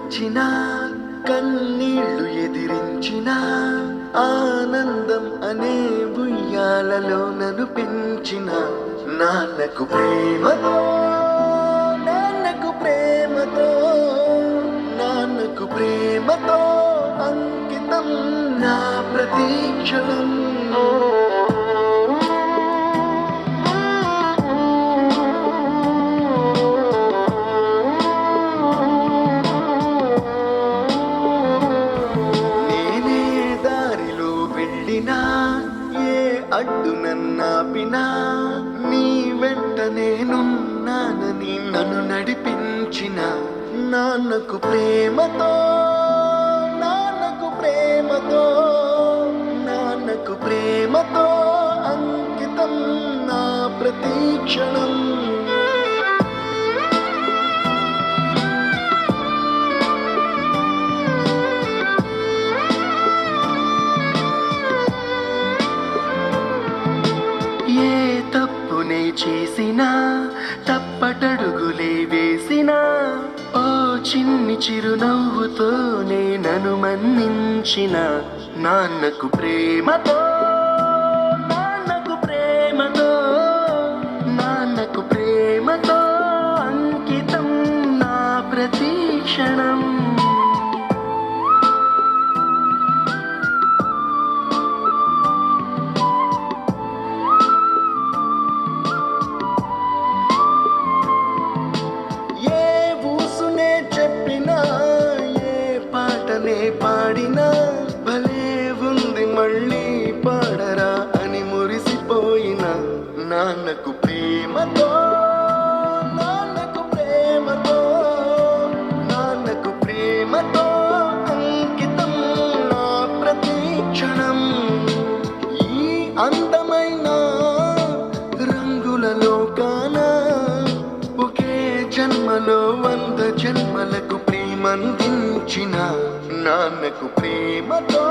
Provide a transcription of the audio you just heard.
వచ్చిన కన్నీళ్లు ఎదిరించిన ఆనందం అనే ఉయ్యాలలో నన్ను పెంచిన నాన్నకు ప్రేమతో నాన్నకు ప్రేమతో నాన్నకు ప్రేమతో అంకితం నా ప్రతీక్షణం. ఏ అడ్డు నన్నాపినా నీ వెంట నేనున్నానని నన్ను నడిపించిన నాన్నకు ప్రేమతో నాన్నకు ప్రేమతో నాన్నకు ప్రేమతో అంకితం నా ప్రతీక్షణం. ఏ తప్పునే చేసినా తప్పటడుగులే వేసినా ఓ చిన్ని చిరునవ్వుతోనే నన్ను మన్నించిన నాన్నకు ప్రేమతో నాన్నకు ప్రేమతో నాన్నకు ప్రేమతో అంకితం నా ప్రతీక్షణం. పాడినా భలే ఉంది మళ్ళీ పాడరా అని మురిసిపోయిన నాన్నకు ప్రేమతో నాన్నకు ప్రేమతో నాన్నకు ప్రేమతో అంకితం నా ప్రతీక్షణం. ఈ అందమైన రంగుల లోకాన ఒకే జన్మలో 100 జన్మలకు ప్రేమందించిన నాన్నకు ప్రేమతో